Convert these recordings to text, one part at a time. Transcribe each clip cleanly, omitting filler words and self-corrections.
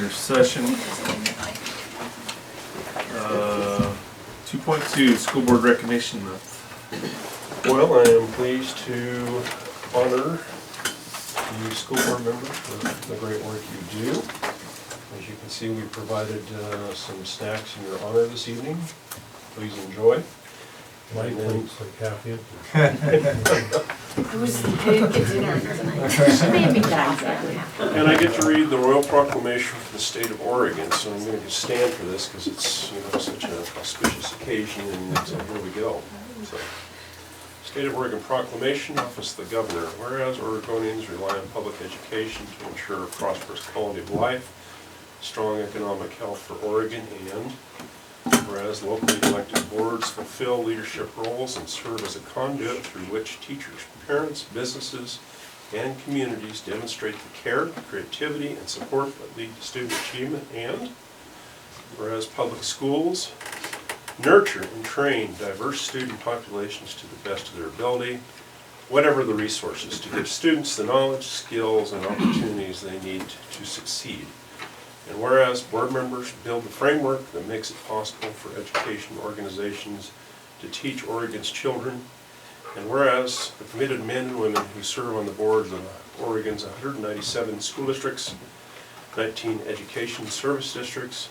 regular session. 2.2, School Board Recognition Month. Well, I am pleased to honor you school board members for the great work you do. As you can see, we provided some snacks in your honor this evening. Please enjoy. My plate's like half empty. I didn't get dinner tonight. She made me die. And I get to read the Royal Proclamation for the State of Oregon, so I'm going to stand for this because it's, you know, such an auspicious occasion, and so here we go. So, State of Oregon Proclamation, Office of the Governor. Whereas Oregonians rely on public education to ensure a prosperous quality of life, strong economic health for Oregon, and whereas locally elected boards fulfill leadership roles and serve as a conduit through which teachers, parents, businesses, and communities demonstrate the care, creativity, and support that lead to student achievement, and whereas public schools nurture and train diverse student populations to the best of their ability, whatever the resources, to give students the knowledge, skills, and opportunities they need to succeed. And whereas board members build the framework that makes it possible for education organizations to teach Oregon's children, and whereas the committed men and women who serve on the boards of Oregon's 197 school districts, 19 education service districts,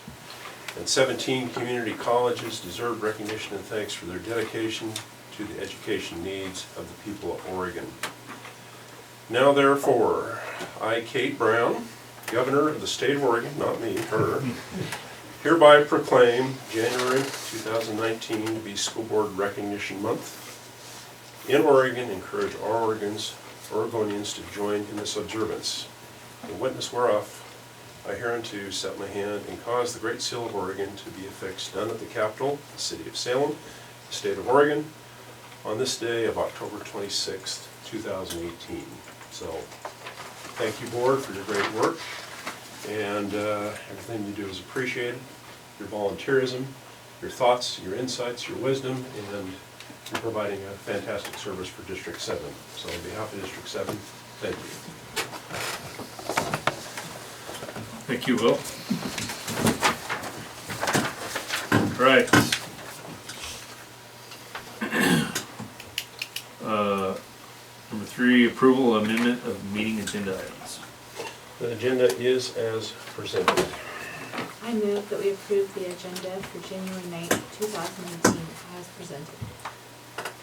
and 17 community colleges deserve recognition and thanks for their dedication to the education needs of the people of Oregon. Now therefore, I, Kate Brown, Governor of the State of Oregon, not me, her, hereby proclaim January 2019 to be School Board Recognition Month. In Oregon, encourage all Oregonians to join in this observance. In witness whereof, I hereunto set my hand and cause the Great Seal of Oregon to be affixed done at the Capitol, the City of Salem, the State of Oregon, on this day of October 26th, 2018. So, thank you, Board, for your great work, and everything you do is appreciated. Your volunteerism, your thoughts, your insights, your wisdom, and you're providing a fantastic service for District 7. So on behalf of District 7, thank you. Thank you, Will. Right. Number 3, approval amendment of meeting agenda items. The agenda is as presented. I move that we approve the agenda for January 9th, 2018 as presented.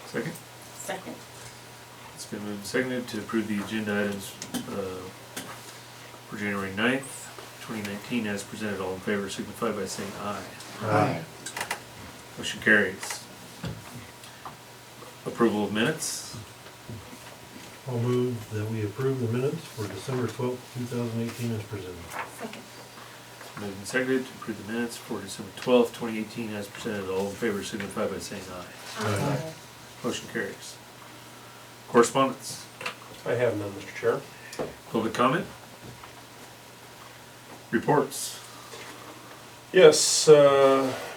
Second? Second. It's been moved and seconded to approve the agenda items for January 9th, 2019 as presented. All in favor signify by saying aye. Aye. Motion carries. Approval of minutes. I'll move that we approve the minutes for December 12th, 2018 as presented. Second. Moved and seconded to approve the minutes for December 12th, 2018 as presented. All in favor signify by saying aye. Aye. Motion carries. Correspondence. I have none, Mr. Chair. Public comment. Reports. Yes,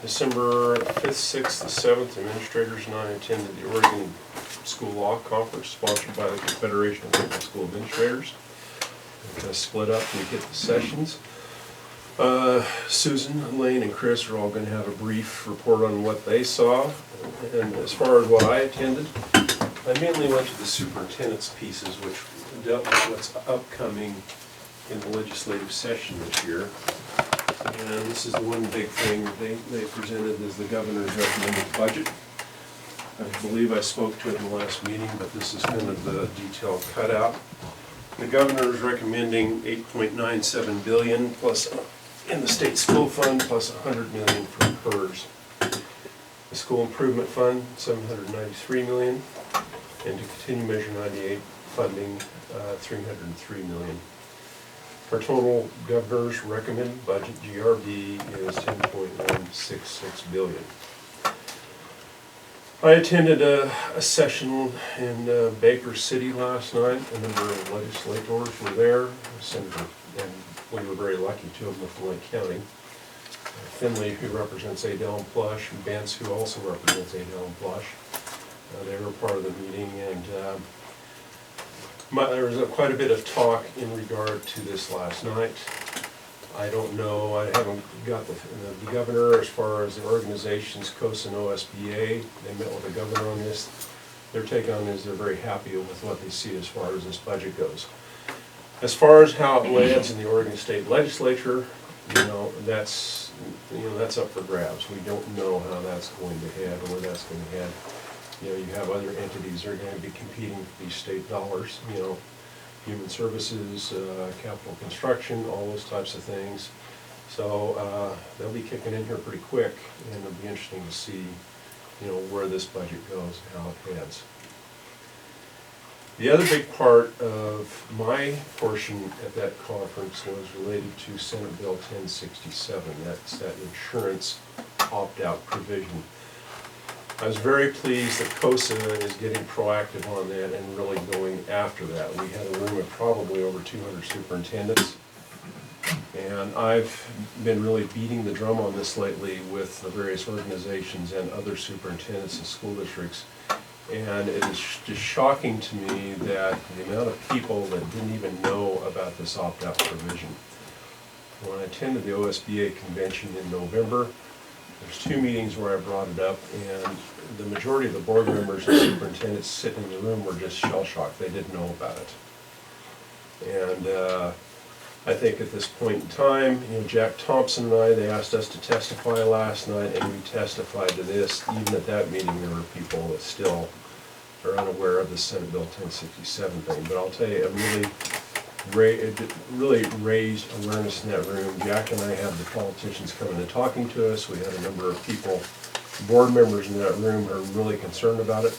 December 5th, 6th, and 7th, administrators and I attended the Oregon School Law Conference sponsored by the Confederation of Local School Administrators. We kind of split up and hit the sessions. Susan, Lane, and Chris are all going to have a brief report on what they saw. And as far as what I attended, I mainly went to the superintendent's pieces, which dealt with what's upcoming in the legislative session this year. And this is the one big thing they presented as the governor's recommended budget. I believe I spoke to it in the last meeting, but this is kind of the detailed cutout. The governor is recommending $8.97 billion plus in the state school fund plus $100 million for PERS. The school improvement fund, $793 million, and to continue Measure 98 funding, $303 million. Our total governor's recommended budget, GRB, is $10.166 billion. I attended a session in Baker City last night. A number of legislators were there. Senator, and we were very lucky to have with Lake County. Finley, who represents Adel and Plush, and Bence, who also represents Adel and Plush. They were part of the meeting, and there was quite a bit of talk in regard to this last night. I don't know, I haven't got the governor as far as the organizations, COSA and OSBA. They met with the governor on this. Their take on it is they're very happy with what they see as far as this budget goes. As far as how it lands in the Oregon State Legislature, that's up for grabs. We don't know how that's going to head or where that's going to head. You have other entities that are going to be competing for these state dollars, human services, capital construction, all those types of things. So they'll be kicking in here pretty quick, and it'll be interesting to see, where this budget goes and how it heads. The other big part of my portion at that conference was related to Senate Bill 1067. That's that insurance opt-out provision. I was very pleased that COSA is getting proactive on that and really going after that. We had a room of probably over 200 superintendents, and I've been really beating the drum on this lately with the various organizations and other superintendents and school districts. And it is just shocking to me that the amount of people that didn't even know about this opt-out provision. When I attended the OSBA convention in November, there's 2 meetings where I brought it up, and the majority of the board members and superintendents sitting in the room were just shell-shocked. They didn't know about it. And I think at this point in time, Jack Thompson and I, they asked us to testify last night, and we testified to this. Even at that meeting, there were people that still are unaware of the Senate Bill 1067 thing. But I'll tell you, it really raised awareness in that room. Jack and I had the politicians coming and talking to us. We had a number of people, board members in that room, who are really concerned about it.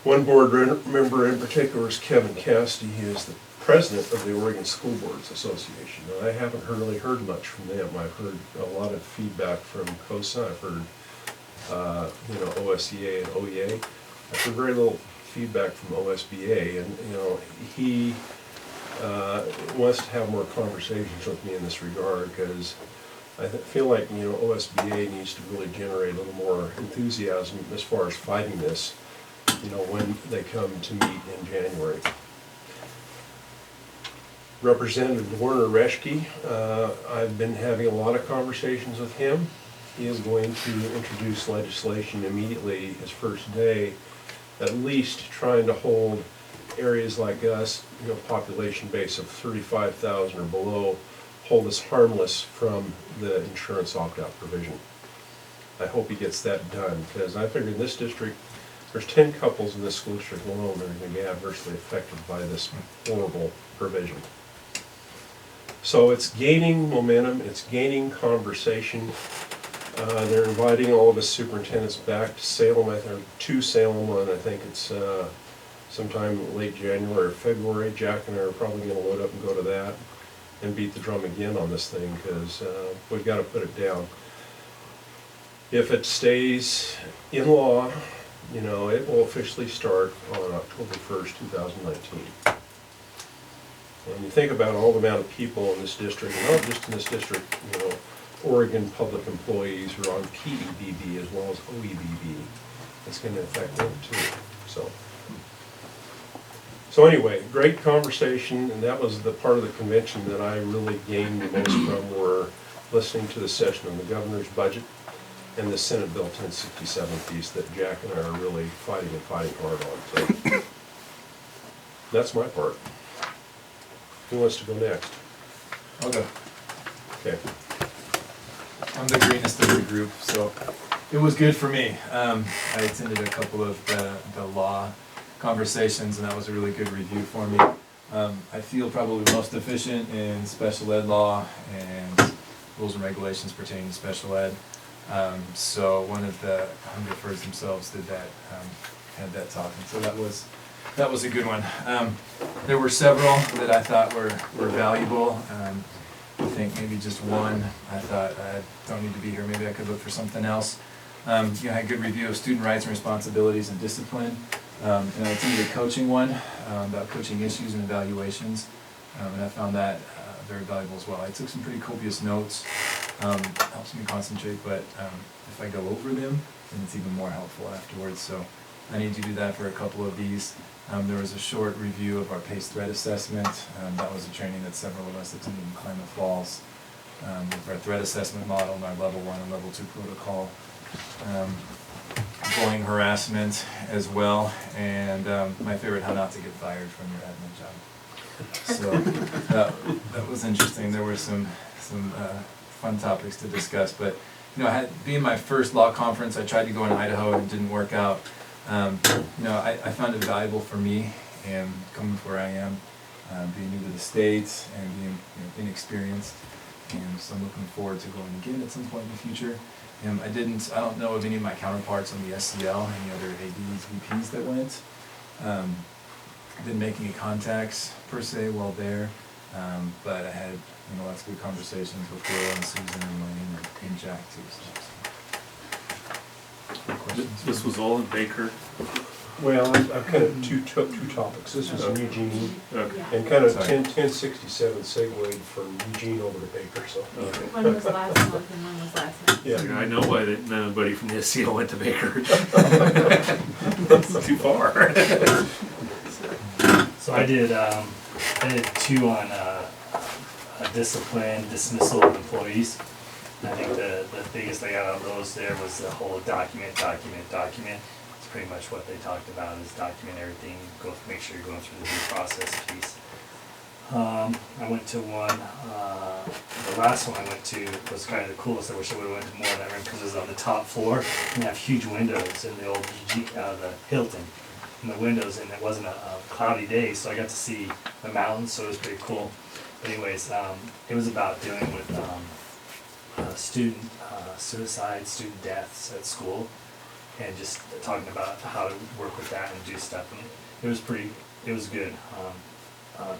One board member in particular is Kevin Cassidy. He is the president of the Oregon School Boards Association. Now, I haven't really heard much from them. I've heard a lot of feedback from COSA. I've heard, OSEA and OEA. I've heard very little feedback from OSBA, and he wants to have more conversations with me in this regard, because I feel like OSBA needs to really generate a little more enthusiasm as far as fighting this, when they come to meet in January. Representative Warner Reschke, I've been having a lot of conversations with him. He is going to introduce legislation immediately his first day, at least trying to hold areas like us, population base of 35,000 or below, hold us harmless from the insurance opt-out provision. I hope he gets that done, because I figure in this district, there's 10 couples in this school district alone that are going to be adversely affected by this horrible provision. So it's gaining momentum, it's gaining conversation. They're inviting all of us superintendents back to Salem, on I think it's sometime late January or February. Jack and I are probably going to load up and go to that and beat the drum again on this thing, because we've got to put it down. If it stays in law, it will officially start on October 1st, 2019. When you think about all the amount of people in this district, and not just in this district, Oregon public employees who are on PEBB as well as OEBB, it's going to affect them too. So anyway, great conversation, and that was the part of the convention that I really gained the most from, were listening to the session on the governor's budget and the Senate Bill 1067 piece that Jack and I are really fighting hard on. So that's my part. Who wants to go next? I'll go. Okay. I'm the greenest of the group, so it was good for me. I attended a couple of the law conversations, and that was a really good review for me. I feel probably most efficient in special ed law and rules and regulations pertaining to special ed. So one of the Hungerfords themselves did that, had that talk, and so that was a good one. There were several that I thought were valuable. I think maybe just one I thought I don't need to be here, maybe I could look for something else. I had a good review of student rights and responsibilities and discipline. And I attended a coaching one about coaching issues and evaluations, and I found that very valuable as well. I took some pretty copious notes, helps me concentrate, but if I go over them, then it's even more helpful afterwards. So I need to do that for a couple of these. There was a short review of our PACE threat assessment. That was a training that several of us attended in Klamath Falls. with our threat assessment model and our level 1 and level 2 protocol. Bullying harassment as well, and my favorite, how not to get fired from your admin job. So that was interesting. There were some fun topics to discuss, but being my first law conference, I tried to go in Idaho and it didn't work out. I found it valuable for me, and coming from where I am, being new to the state and being inexperienced, and so I'm looking forward to going again at some point in the future. I don't know of any of my counterparts on the SCL, any other ADs, VPs that went. Didn't make any contacts per se while there, but I had lots of good conversations with Will and Susan and Wayne and Jack too. So. This was all in Baker. Well, I've kind of two topics. This was in Eugene, Okay. and kind of Sorry. 1067 segued from Eugene over to Baker, so. Okay. One was last month and one was last month. Yeah. I know why that nobody from the SCL went to Baker. It's too far. So I did 2 on discipline, dismissal of employees. I think the biggest thing out of those there was the whole document. It's pretty much what they talked about, is document everything, make sure you're going through the due process piece. I went to one, the last one I went to was kind of the coolest. I wish I would've went to more of that room because it was on the top floor and they have huge windows in the old the Hilton. In the windows, and it wasn't a cloudy day, so I got to see the mountains, so it was pretty cool. But anyways, it was about dealing with student suicide, student deaths at school, and just talking about how to work with that and do stuff. And it was good.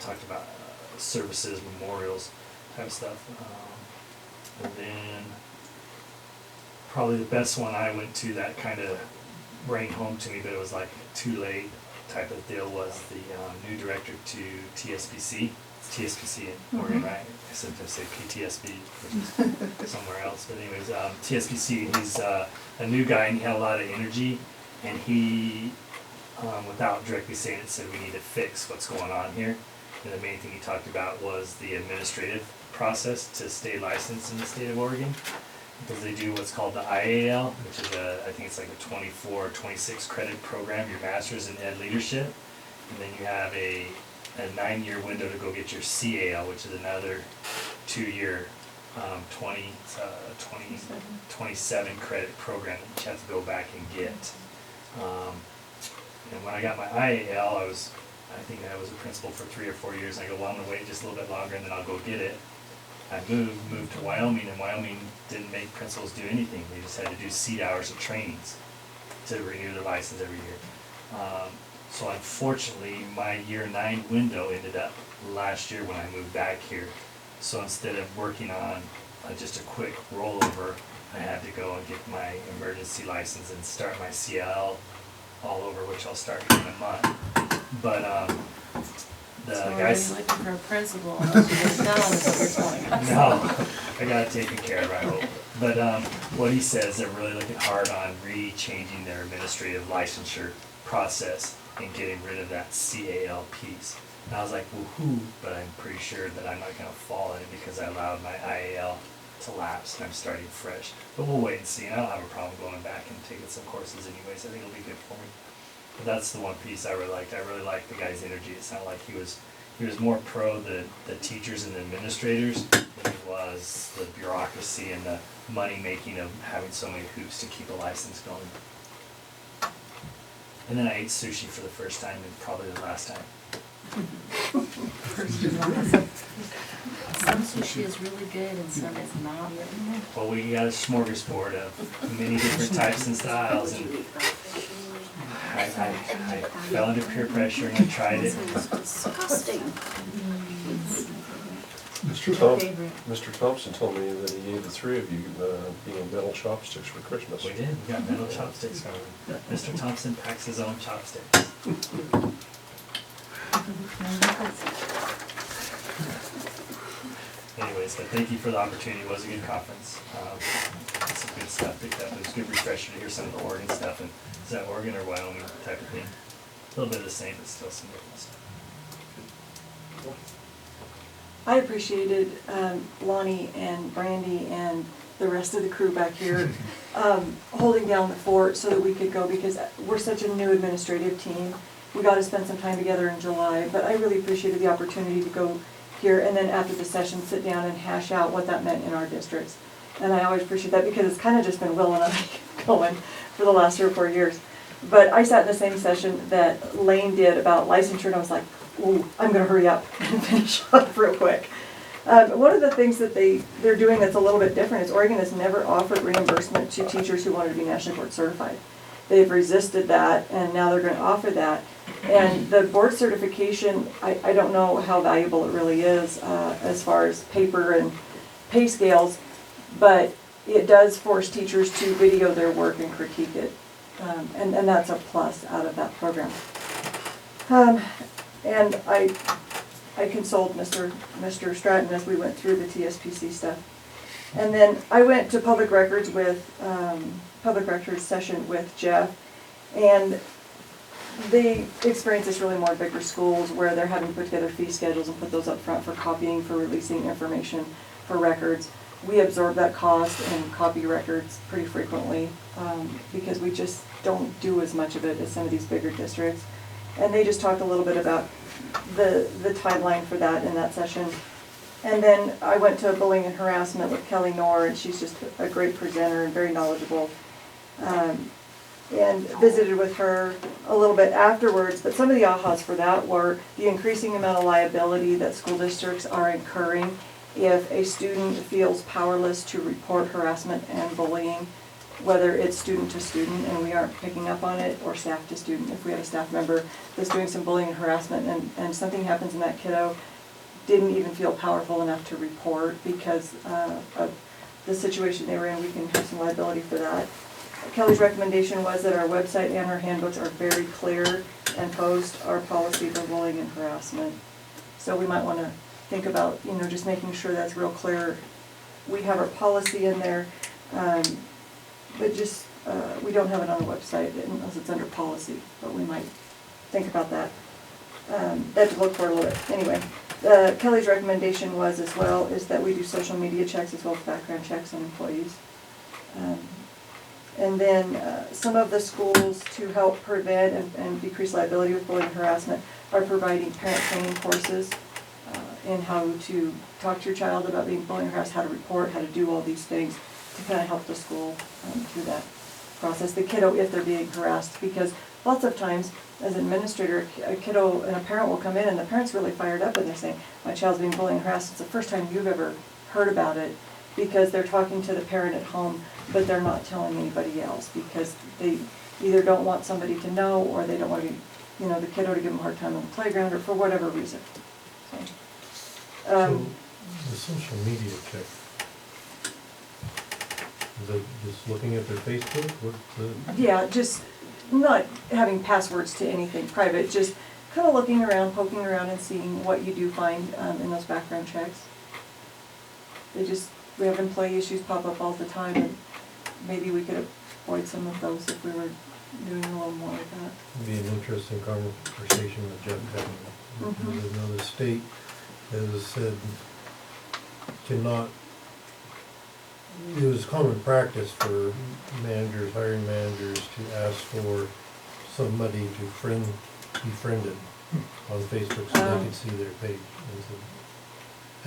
Talked about services, memorials, type of stuff. And then probably the best one I went to that kind of rang home to me, but it was like too late type of deal, was the new director to TSPC. It's TSPC in Oregon, right? I sometimes say PTSB, which is somewhere else. But anyways, TSPC, he's a new guy and he had a lot of energy, and he, without directly saying it, said we need to fix what's going on here. And the main thing he talked about was the administrative process to stay licensed in the state of Oregon. Because they do what's called the IAL, which is I think it's like a 24, 26 credit program, your master's in ed leadership. And then you have a 9-year window to go get your CAL, which is another 2-year, 27 credit program that you have to go back and get. And when I got my IAL, I think I was a principal for 3 or 4 years. And I go, well, I'm gonna wait just a little bit longer and then I'll go get it. I moved to Wyoming, and Wyoming didn't make principals do anything. They just had to do seat hours of trainings to renew their license every year. So unfortunately, my year 9 window ended up last year when I moved back here. So instead of working on just a quick rollover, I had to go and get my emergency license and start my CL all over, which I'll start here in a month. But the So guys. are you looking for a principal unless you get it done, is what you're telling us? No, I got it taken care of, I hope. But what he says, they're really looking hard on re-changing their administrative licensure process and getting rid of that CAL piece. And I was like, woohoo, but I'm pretty sure that I'm not gonna fall in it because I allowed my IAL to lapse and I'm starting fresh. But we'll wait and see, and I don't have a problem going back and taking some courses anyways. I think it'll be good for me. But that's the one piece I really liked. I really liked the guy's energy. It sounded like he was more pro the teachers and the administrators than he was the bureaucracy and the money making of having so many hoops to keep a license going. And then I ate sushi for the first time and probably the last time. Some sushi is really good and some is not. Well, we got a smorgasbord of many different types and styles, and I fell under peer pressure and I tried it. Disgusting. Mr. Thompson told me that he gave the 3 of you metal chopsticks for Christmas. We did. We got metal chopsticks. Mr. Thompson packs his own chopsticks. Anyways, but thank you for the opportunity. It was a good conference. Some good stuff picked up. It was a good refresher to hear some of the Oregon stuff. And is that Oregon or Wyoming type of thing? A little bit of the same, but still some different stuff. I appreciated Lonnie and Brandy and the rest of the crew back here holding down the fort so that we could go, because we're such a new administrative team. We got to spend some time together in July, but I really appreciated the opportunity to go here and then after the session sit down and hash out what that meant in our districts. And I always appreciate that because it's kind of just been Will and I going for the last 3 or 4 years. But I sat in the same session that Lane did about licensure, and I was like, ooh, I'm going to hurry up and finish up real quick. One of the things that they're doing that's a little bit different is Oregon has never offered reimbursement to teachers who wanted to be nationally board certified. They've resisted that, and now they're going to offer that. And the board certification, I don't know how valuable it really is as far as paper and pay scales, but it does force teachers to video their work and critique it. And that's a plus out of that program. And I consoled Mr. Stratton as we went through the TSPC stuff. And then I went to public records session with Jeff, and the experience is really more bigger schools where they're having to put together fee schedules and put those up front for copying, for releasing information, for records. We absorb that cost and copy records pretty frequently because we just don't do as much of it as some of these bigger districts. And they just talked a little bit about the timeline for that in that session. And then I went to bullying and harassment with Kelly Knorr, and she's just a great presenter and very knowledgeable. And visited with her a little bit afterwards, but some of the ahas for that were the increasing amount of liability that school districts are incurring if a student feels powerless to report harassment and bullying, whether it's student to student and we aren't picking up on it, or staff to student. If we have a staff member that's doing some bullying and harassment and something happens and that kiddo didn't even feel powerful enough to report because of the situation they were in, we can have some liability for that. Kelly's recommendation was that our website and our handbooks are very clear and post our policy for bullying and harassment. So we might want to think about, just making sure that's real clear. We have our policy in there, but just, we don't have it on the website unless it's under policy, but we might think about that. Have to look for it a little bit. Anyway, Kelly's recommendation was as well is that we do social media checks as well as background checks on employees. And then some of the schools, to help prevent and decrease liability with bullying and harassment, are providing parent training courses in how to talk to your child about being bullied and harassed, how to report, how to do all these things to kind of help the school through that process. The kiddo, if they're being harassed, because lots of times as an administrator, a kiddo and a parent will come in and the parent's really fired up and they're saying, my child's being bullied and harassed. It's the first time you've ever heard about it, because they're talking to the parent at home, but they're not telling anybody else because they either don't want somebody to know, or they don't want to, the kiddo to give them a hard time on the playground, or for whatever reason. So the social media check, is that just looking at their Facebook? What's the... Yeah, just not having passwords to anything private, just kind of looking around, poking around and seeing what you do find in those background checks. We have employee issues pop up all the time, and maybe we could avoid some of those if we were doing a little more of that. It'd be an interesting conversation with Jeff having. Mm-hmm. Because I know the state has said it was common practice for hiring managers to ask for somebody to be friended on Facebook so they could see their page. And so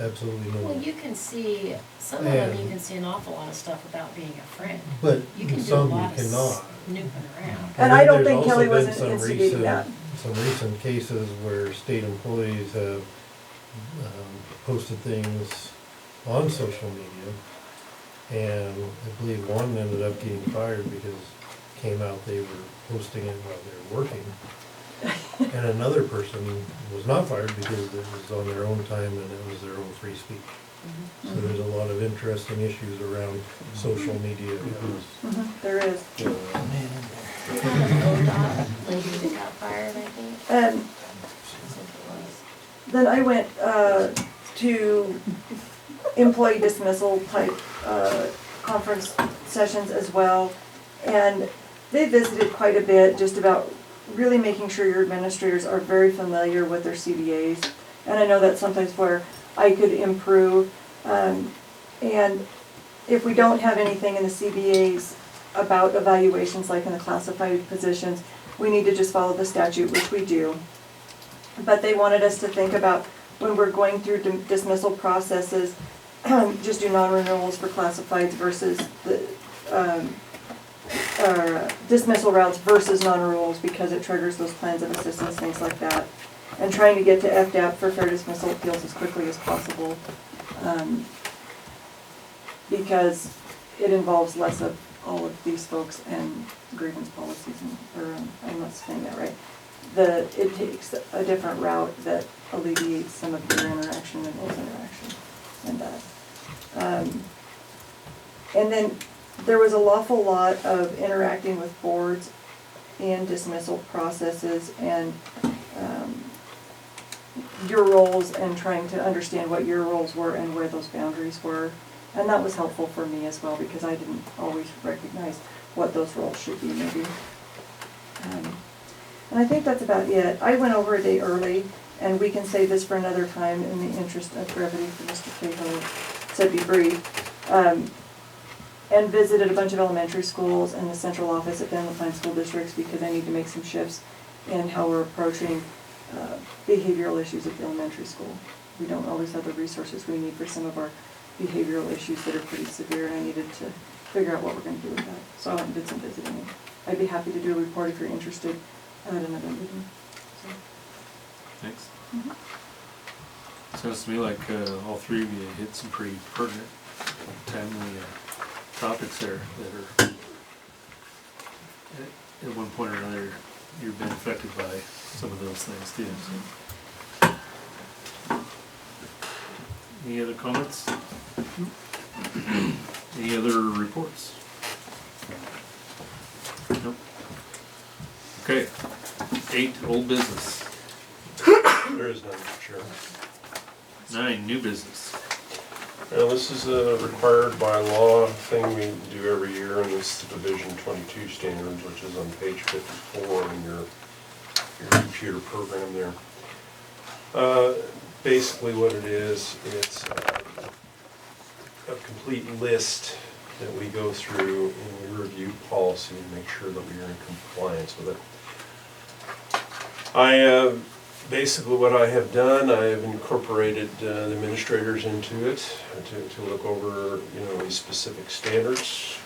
absolutely no. Well, you can see, some of them you can see an awful lot of stuff without being a friend. But You can do a some lot you of cannot. snooping around. And I don't then think there's Kelly also been wasn't some instigating that. Some recent cases where state employees have posted things on social media, and I believe one ended up getting fired because it came out they were posting it while they were working. And another person was not fired because it was on their own time and it was their own free speech. So there's a lot of interesting issues around social media. There is. We had an ODOT lady that got fired, I think. I think it was. Then I went to employee dismissal type conference sessions as well, and they visited quite a bit just about really making sure your administrators are very familiar with their CBAs. And I know that sometimes where I could improve. And if we don't have anything in the CBAs about evaluations like in the classified positions, we need to just follow the statute, which we do. But they wanted us to think about when we're going through dismissal processes, just do non-renewals for classifieds versus the dismissal routes versus non-renewals, because it triggers those plans of assistance, things like that. And trying to get to FDAP for fair dismissal appeals as quickly as possible, because it involves less of all of these folks and grievance policies, I'm not saying that right. It takes a different route that alleviates some of your interaction and those interactions and that. And then there was an awful lot of interacting with boards in dismissal processes and your roles, and trying to understand what your roles were and where those boundaries were. And that was helpful for me as well, because I didn't always recognize what those roles should be maybe. And I think that's about it. I went over a day early, and we can save this for another time in the interest of brevity for Mr. Cahill, so be brief. And visited a bunch of elementary schools and the central office at Denham Pine School Districts, because I need to make some shifts in how we're approaching behavioral issues at the elementary school. We don't always have the resources we need for some of our behavioral issues that are pretty severe, and I needed to figure out what we're going to do with that. So I went and did some visiting. I'd be happy to do a report if you're interested at another meeting. So. Thanks. Sounds to me like all three of you hit some pretty pertinent, timely topics there that are, at one point or another, you've been affected by some of those things too. So. Any other comments? Any other reports? Nope. Okay. 8, old business. There is none, Mr. Chair. 9, new business. Now, this is a required by law thing we do every year, and it's the Division 22 standards, which is on page 54 in your computer program there. Basically what it is, it's a complete list that we go through and we review policy and make sure that we are in compliance with it. Basically what I have done, I have incorporated the administrators into it to look over, these specific standards.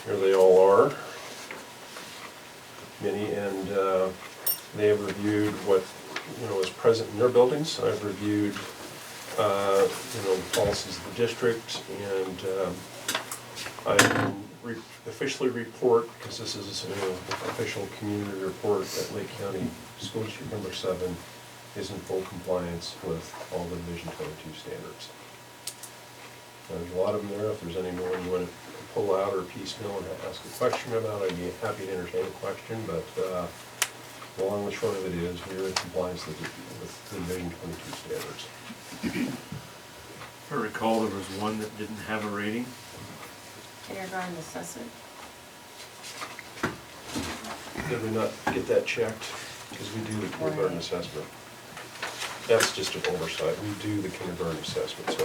Here they all are, many, and they have reviewed what is present in their buildings. I've reviewed the policies of the district, and I can officially report, because this is an official community report, that Lake County School District number 7 is in full compliance with all the Division 22 standards. There's a lot of them there. If there's any more you want to pull out or piecemeal and ask a question about, I'd be happy to entertain a question, but the long and short of it is we're in compliance with the Division 22 standards. If I recall, there was one that didn't have a rating. Kindergarten assessor. Did we not get that checked? Because we do the kindergarten assessment. That's just an oversight. We do the kindergarten assessment, so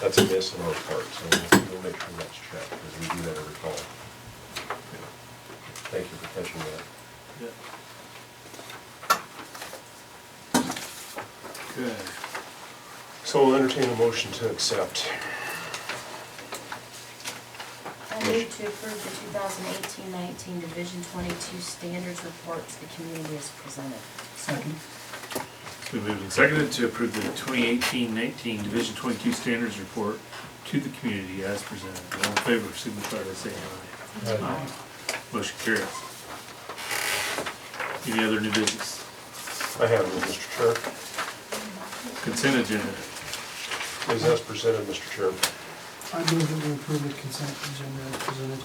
that's a miss on our part. So we'll make sure that's checked, because we do that every fall. Thank you for catching that. Yeah. Good. So we'll entertain a motion to accept. I move to approve the 2018-19 Division 22 Standards Report to the community as presented. Second. It's been moved and seconded to approve the 2018-19 Division 22 Standards Report to the community as presented. All in favor, signify by saying aye. Aye. Motion carries. Any other new business? I have it, Mr. Chair. Consent agenda. Is as presented, Mr. Chair. I move that we approve the consent agenda as presented.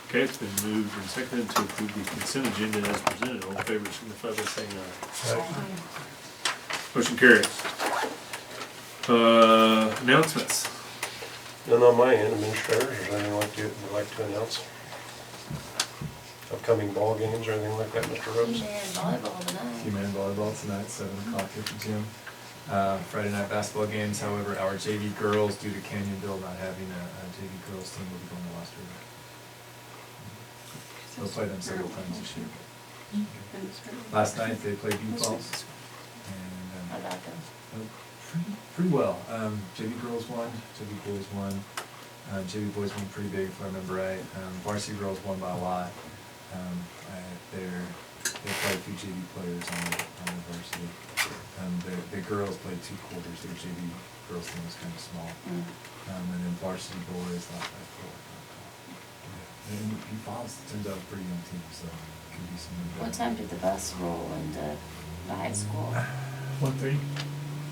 Okay, it's been moved and seconded to approve the consent agenda as presented. All in favor, signify by saying aye. Motion carries. Announcements. None on my end, Administrator. Is there anything you'd like to announce? Up upcoming ball games or anything like that, Mr. Rhodes? Man, volleyball tonight. Team volleyball tonight, 7 o'clock at the gym. Friday night basketball games, however, our JV girls, due to Canyonville not having a JV girls team, will be going to Westerville. They'll play them several times this year. Last night, they played U-Falls, and How about them? pretty well. JV girls won, JV boys won. JV boys won pretty big, if I remember right. Varsity girls won by a lot. They played 2 JV players on the varsity. The girls played 2 quarters. Their JV girls team was kind of small. And then varsity boys lost by 4. And U-Falls turns out a pretty young team, so it could be some. What time did the bus roll into the high school? 1:30.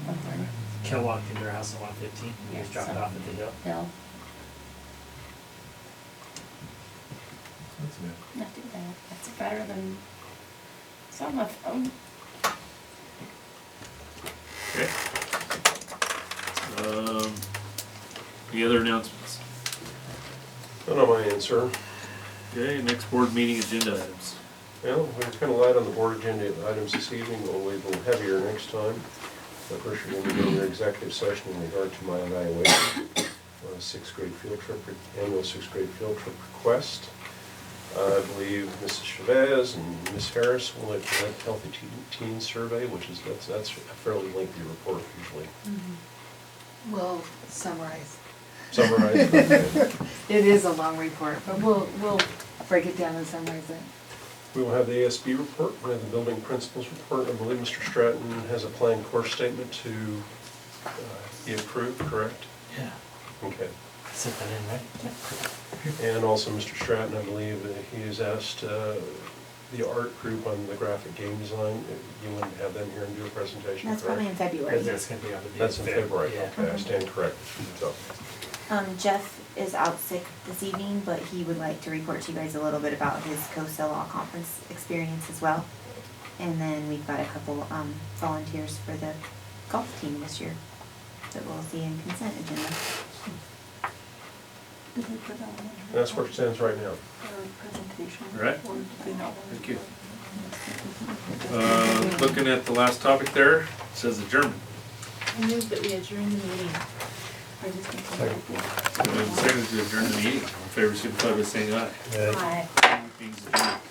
1:30. Kel walked into her house at 1:15, he was dropped off at the hill. No, That's good. not too bad. That's better than some on my phone. Okay. Any other announcements? None on my end, sir. Okay, next board meeting agenda items. Well, we're kind of light on the board agenda items this evening. We'll be a little heavier next time. But first, you're going to be doing your executive session in regard to my evaluation on a 6th grade field trip, annual 6th grade field trip request. I believe Mrs. Chavez and Ms. Harris will present Healthy Teen Survey, which is, that's a fairly lengthy report usually. We'll summarize. Summarize. Okay. It is a long report, but we'll break it down and summarize it. We will have the ASB report, we have the building principals report. I believe Mr. Stratton has a planned course statement to be approved, correct? Yeah. Okay. Set that in, right? And also Mr. Stratton, I believe that he has asked the art group on the graphic game design, you want to have them here and do a presentation, That's correct? probably in February. That's gonna be on the. That's in February, Yeah. okay, I stand corrected. So, Jeff is out sick this evening, but he would like to report to you guys a little bit about his COSA Law Conference experience as well. And then we've got a couple volunteers for the golf team this year that we'll see in consent agenda. Did we put that one in? that's where it stands right now. Presentation. All right. Or did we not? Thank you. Looking at the last topic there, it says adjournment. I move that we adjourn the meeting. Second to adjourn the meeting. All in favor, signify by saying aye. Yeah. Hi. Meeting's adjourned.